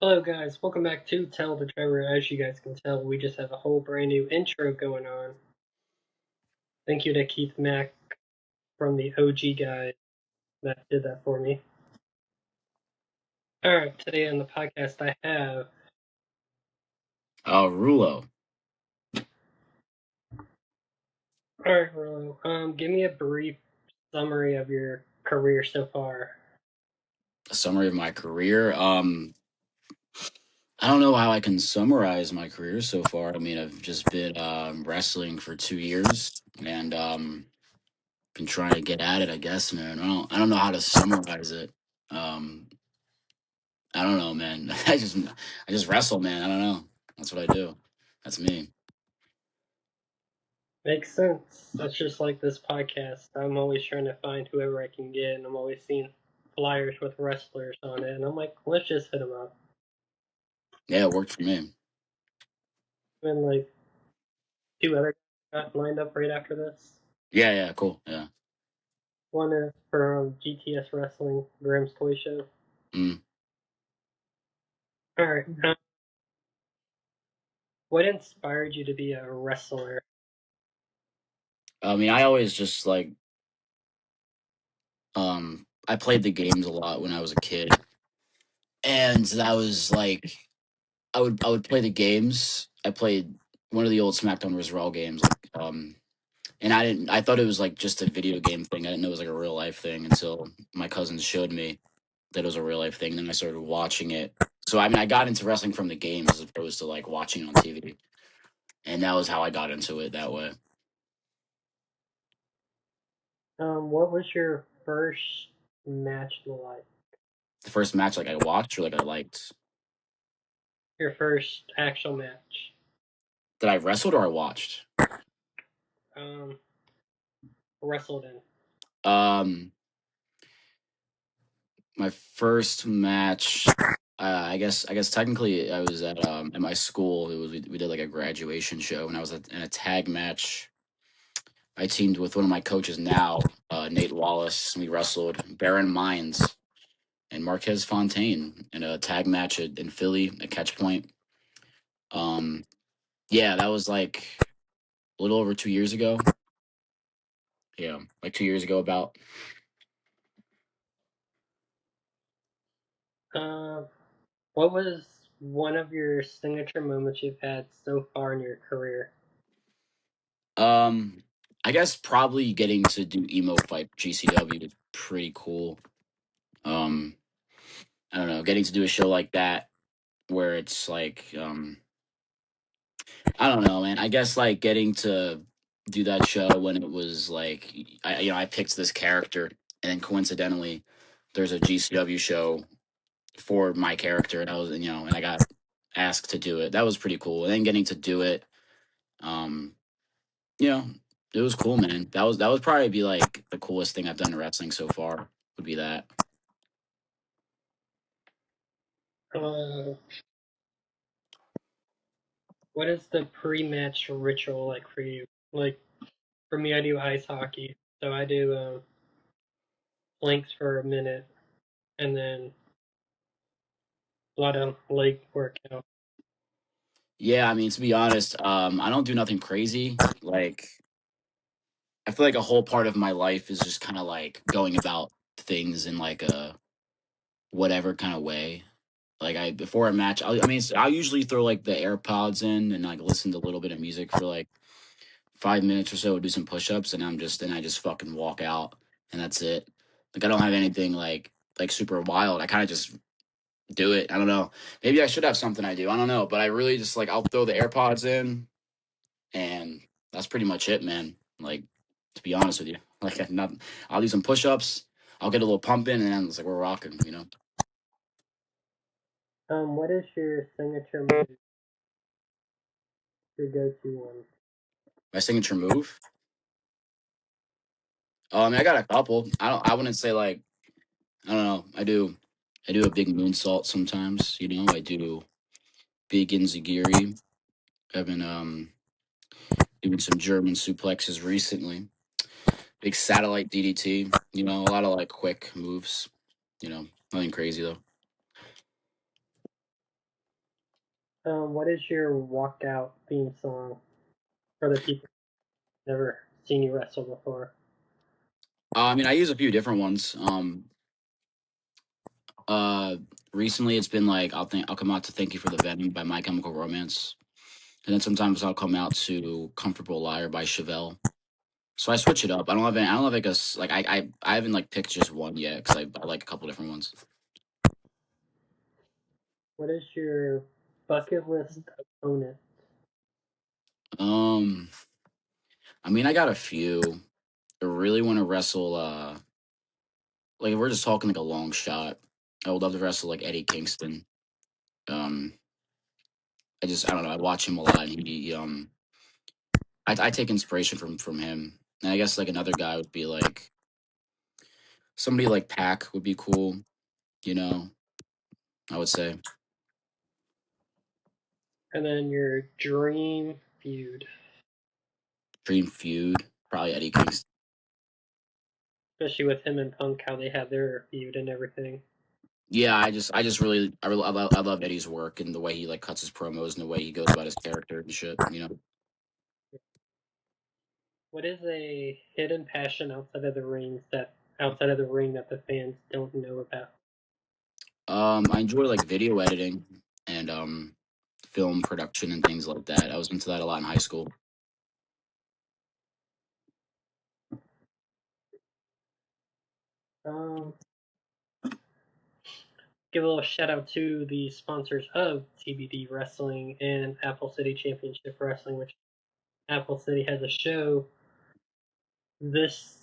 Hello guys, welcome back to Tell the Trevor. As you guys can tell, we just have a whole brand new intro going on. Thank you to Keith Mack from the OG guys that did that for me. Alright, today on the podcast I have Rullo. Alright, Rullo, give me a brief summary of your career so far. A summary of my career. I don't know how I can summarize my career so far. I mean, I've just been wrestling for 2 years and been trying to get at it. I guess, man. I don't know how to summarize it. Um, I don't know, man. I just wrestle, man. I don't know. That's what I do. That's me. Makes sense. That's just like this podcast. I'm always trying to find whoever I can get, and I'm always seeing flyers with wrestlers on it, and I'm like, let's just hit them up. Yeah, it worked for me. And like two other got lined up right after this. Yeah, cool. Yeah. One is from GTS Wrestling, Graham's Toy Show. Mm. Alright, what inspired you to be a wrestler? I mean, I always just I played the games a lot when I was a kid, and that was like I would play the games. I played one of the old SmackDown vs. Raw games, and I thought it was like just a video game thing. I didn't know it was like a real life thing until my cousins showed me that it was a real life thing. Then I started watching it. So I mean, I got into wrestling from the games as opposed to like watching on TV, and that was how I got into it that way. What was your first match like? The first match like I watched or like I liked Your first actual match? that I wrestled or I watched. Um, wrestled in. Um, my first match. I guess technically I was at my school. We did like a graduation show, and I was in a tag match. I teamed with one of my coaches now, Nate Wallace. We wrestled Baron Mines and Marquez Fontaine in a tag match in Philly at Catch Point. Um, yeah, that was like a little over 2 years ago. Yeah, like 2 years ago about. Um, what was one of your signature moments you've had so far in your career? Um, I guess probably getting to do emo fight GCW is pretty cool. Um, I don't know, getting to do a show like that where it's like I don't know, man. I guess like getting to do that show when it was like I picked this character and then coincidentally there's a GCW show for my character and and I got asked to do it. That was pretty cool. And then getting to do it um you know, it was cool, man. That would probably be like the coolest thing I've done in wrestling so far would be that. Uh, what is the pre-match ritual like for you? Like for me, I do ice hockey, so I do planks for a minute, and then a lot of leg workout. Yeah, I mean to be honest, I don't do nothing crazy. Like I feel like a whole part of my life is just kind of like going about things in like a whatever kind of way. Like I before a match, I'll usually throw like the AirPods in and like listen to a little bit of music for like 5 minutes or so, do some push-ups, and I just fucking walk out, and that's it. Like I don't have anything like super wild. I kind of just do it. I don't know. Maybe I should have something I do. I don't know, but I really just like I'll throw the AirPods in, and that's pretty much it, man. Like to be honest with you, like I'll do some push-ups. I'll get a little pump in, and then it's like we're rocking. What is your signature move? Your go-to one? My signature move. Oh, I mean, I got a couple. I wouldn't say like I don't know. I do a big moonsault sometimes. I do big enziguri. I've been doing some German suplexes recently. Big satellite DDT. A lot of like quick moves. Nothing crazy though. What is your walkout theme song for the people who've never seen you wrestle before? I mean, I use a few different ones. Uh, Recently it's been like I'll come out to "Thank You for the Venom" by My Chemical Romance, and then sometimes I'll come out to "Comfortable Liar" by Chevelle. So I switch it up. I don't have like I haven't like picked just one yet because I like a couple different ones. What is your bucket list opponent? Um, I mean, I got a few. I really want to wrestle. Like if we're just talking like a long shot, I would love to wrestle like Eddie Kingston. Um, I don't know. I watch him a lot, and I take inspiration from him. And I guess like another guy would be like somebody like Pac would be cool. You know, I would say And then your dream feud, Dream Feud, probably Eddie Kingston. especially with him and Punk, how they had their feud and everything. Yeah, I love Eddie's work and the way he like cuts his promos and the way he goes about his character and shit. You know, What is a hidden passion outside of the ring that the fans don't know about? I enjoy like video editing and film production and things like that. I was into that a lot in high school. Um, Give a little shout out to the sponsors of TBD Wrestling and Apple City Championship Wrestling, which Apple City has a show this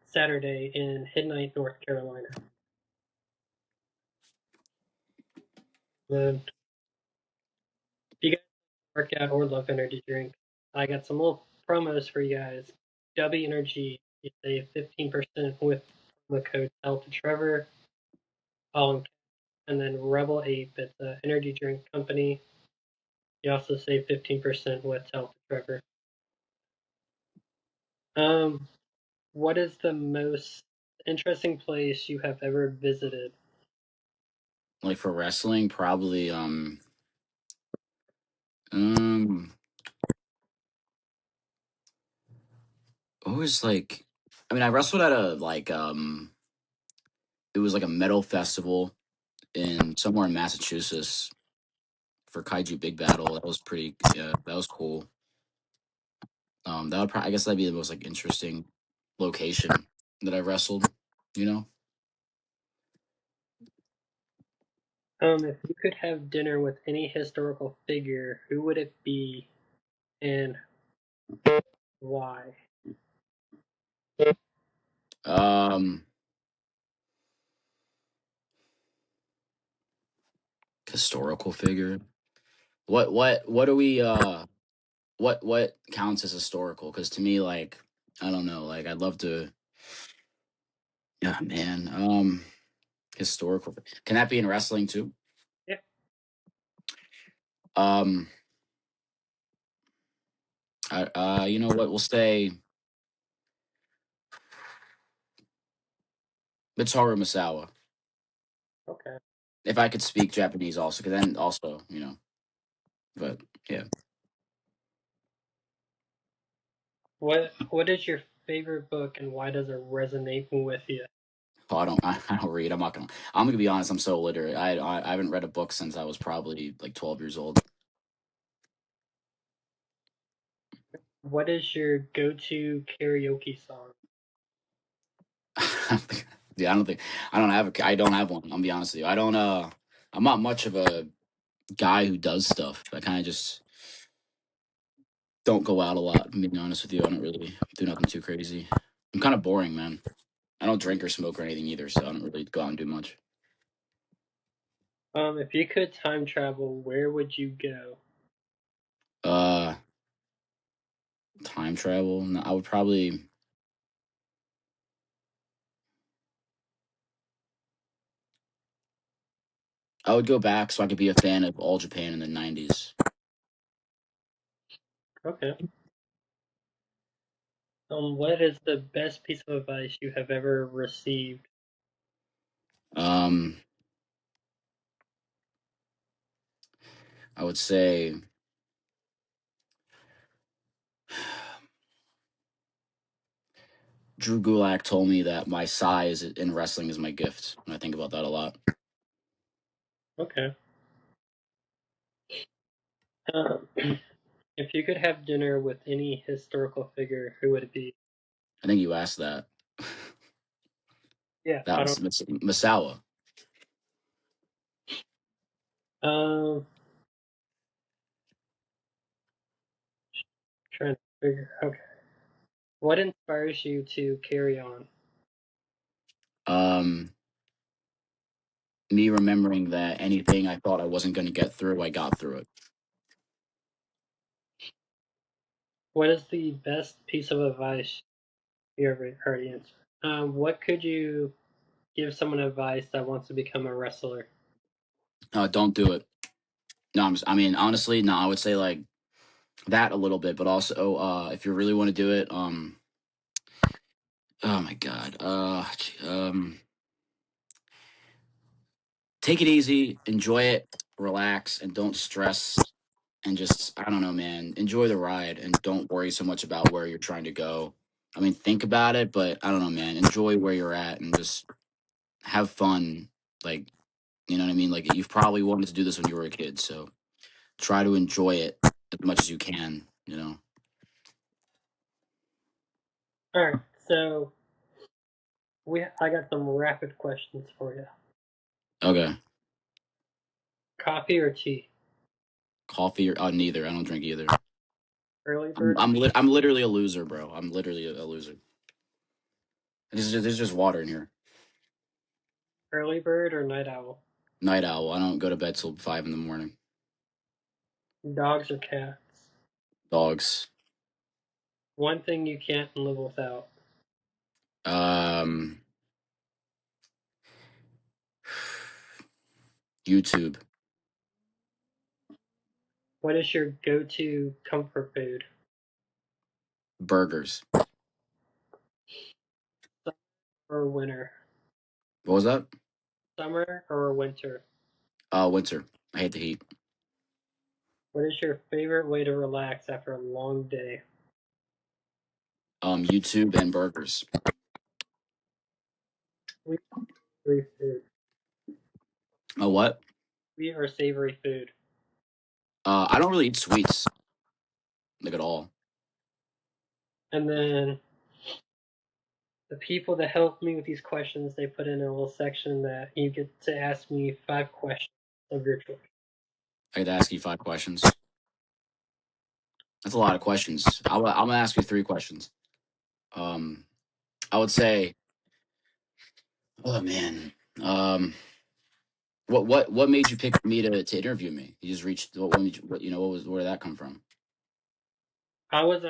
Saturday in Midnight, North Carolina. And if you guys work out or love energy drink, I got some little promos for you guys. Dubby Energy, you save 15% with the code TELLITTOTREVOR. All in, and then Rebel Ape, it's an energy drink company. You also save 15% with TELLITTOTREVOR. Um, what is the most interesting place you have ever visited? Like for wrestling, probably um always like I mean I wrestled at a like it was like a metal festival in somewhere in Massachusetts for Kaiju Big Battle. That was pretty that was cool. That would probably I guess that'd be the most like interesting location that I wrestled, you know? If you could have dinner with any historical figure, who would it be and why? Um Historical figure. What do we what counts as historical? Because to me, like I don't know, like I'd love to. Yeah, man. Historical. Can that be in wrestling too? Yeah, Um, you know what? We'll say Mitaru Misawa. okay. If I could speak Japanese, also, because then also, you know, but yeah. What is your favorite book and why does it resonate with you? Oh, I don't read. I'm gonna be honest. I'm so illiterate. I haven't read a book since I was probably like 12 years old. What is your go-to karaoke song? Yeah, I don't have one. I'm gonna be honest with you. I'm not much of a guy who does stuff. I kind of just don't go out a lot. I'm being honest with you. I don't really do nothing too crazy. I'm kind of boring, man. I don't drink or smoke or anything either, so I don't really go out and do much. If you could time travel, where would you go? Uh, Time travel. No, I would go back so I could be a fan of All Japan in the '90s. Okay. What is the best piece of advice you have ever received? Um, I would say Drew Gulak told me that my size in wrestling is my gift, and I think about that a lot. Okay. Um, if you could have dinner with any historical figure, who would it be? I think you asked that. Yeah, That I was don't. Masawa. Um, trying to figure. Okay. What inspires you to carry on? Um, Me remembering that anything I thought I wasn't going to get through, I got through it. What is the best piece of advice you ever heard answer? What could you give someone advice that wants to become a wrestler? Don't do it. No, I mean, honestly, no, I would say like that a little bit, but also, if you really want to do it, oh my God, take it easy, enjoy it, relax, and don't stress. And just, I don't know, man, enjoy the ride and don't worry so much about where you're trying to go. I mean, think about it, but I don't know, man, enjoy where you're at and just have fun. Like, you know what I mean? Like, you've probably wanted to do this when you were a kid, so try to enjoy it as much as you can, you know? All right, so I got some rapid questions for you. Okay. Coffee or tea? Coffee or neither. I don't drink either. Early bird, I'm literally a loser, bro. I'm literally a loser. There's just water in here. early bird or night owl? Night owl. I don't go to bed till 5 in the morning. Dogs or cats? Dogs. One thing you can't live without. Um, YouTube. What is your go-to comfort food? Burgers. Summer or winter? What was that? Summer or winter? Winter. I hate the heat. What is your favorite way to relax after a long day? YouTube and burgers. Sweet or savory food? Oh, what? Sweet or savory food? I don't really eat sweets like at all. And then the people that help me with these questions, they put in a little section that you get to ask me 5 questions of your choice. I could ask you 5 questions. That's a lot of questions. I'm gonna ask you 3 questions. Um, I would say, oh man, um, what made you pick me to interview me? You just reached what made you, what you know what was where did that come from? I was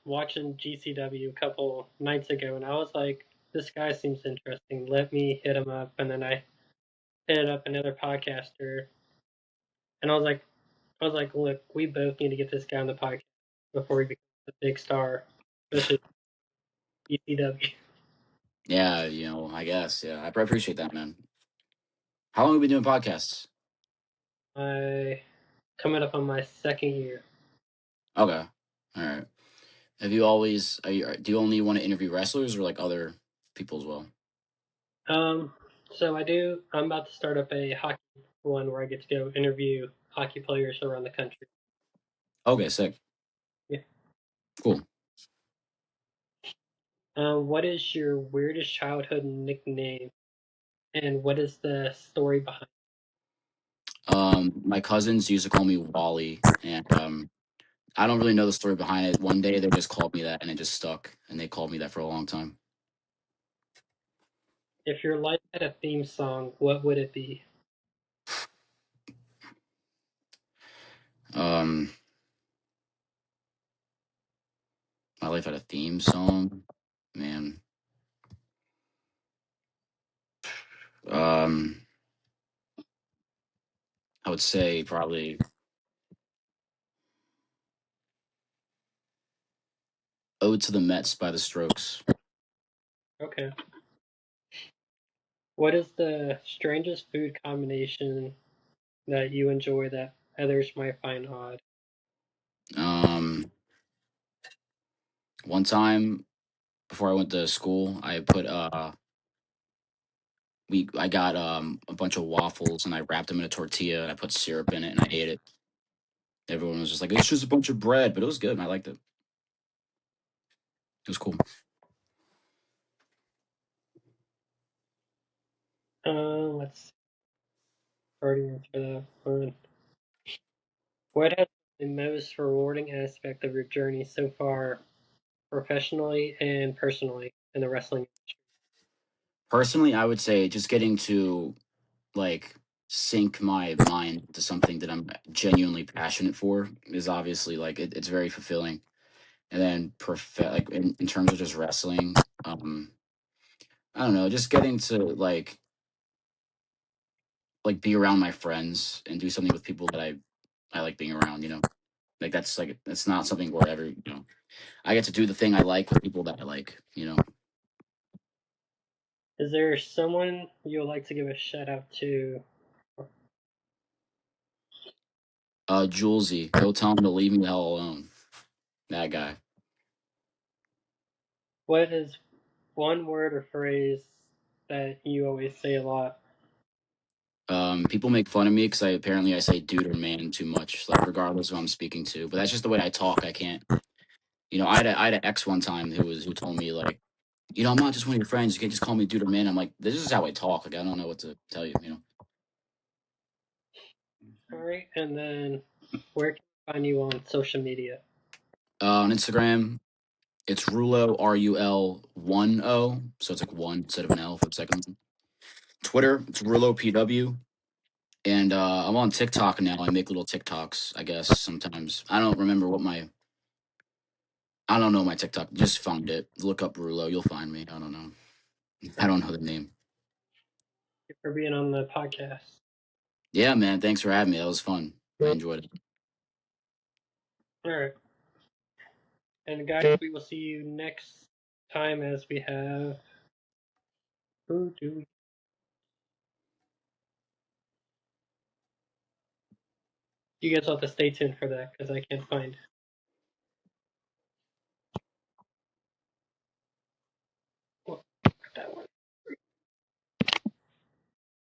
watching GCW a couple nights ago, and I was like, "This guy seems interesting. Let me hit him up." And then I hit up another podcaster, and I was like, "Look, we both need to get this guy on the podcast before he becomes a big star, especially GCW." Yeah, I guess. Yeah, I appreciate that, man. How long have we been doing podcasts? I coming up on my second year. Okay, all right. Have you always? Do you only want to interview wrestlers or like other people as well? Um, so I do. I'm about to start up a hockey one where I get to go interview hockey players around the country. Okay, sick, Yeah. cool. What is your weirdest childhood nickname, and what is the story behind? My cousins used to call me Wally, and I don't really know the story behind it. One day they just called me that, and it just stuck, and they called me that for a long time. If your life had a theme song, what would it be? Um, my life had a theme song, man. Um, I would say probably "Ode to the Mets" by The Strokes. Okay. What is the strangest food combination that you enjoy that others might find odd? Um, one time before I went to school, I put I got a bunch of waffles and I wrapped them in a tortilla and I put syrup in it and I ate it. Everyone was just like, "It's just a bunch of bread," but it was good and I liked it. It was cool. Let's see. Already answer that one. What has been the most rewarding aspect of your journey so far, professionally and personally, in the wrestling? Personally, I would say just getting to like sync my mind to something that I'm genuinely passionate for is obviously like it's very fulfilling. And then like in terms of just wrestling, I don't know, just getting to like be around my friends and do something with people that I like being around, you know. Like that's not something where I get to do the thing I like with people that I like, you know. Is there someone you would like to give a shout out to? Julesy, go tell him to leave me the hell alone. That guy. What is one word or phrase that you always say a lot? People make fun of me because I say dude or man too much, like regardless of who I'm speaking to. But that's just the way I talk. I can't, I had an ex one time who told me like, I'm not just one of your friends. You can't just call me dude or man. I'm like, this is how I talk. Like I don't know what to tell you. All right, and then where can I find you on social media? On Instagram, it's Rullo RUL10. So it's like one instead of an L for the second one. Twitter, it's Rullo PW. And I'm on TikTok now. I make little TikToks, I guess, sometimes. I don't know my TikTok. Just find it. Look up Rullo. You'll find me. I don't know. I don't know the name. Thank you for being on the podcast. Yeah, man. Thanks for having me. That was fun. I enjoyed it. All right, and guys, we will see you next time as we have. Who do we? You guys will have to stay tuned for that because I can't find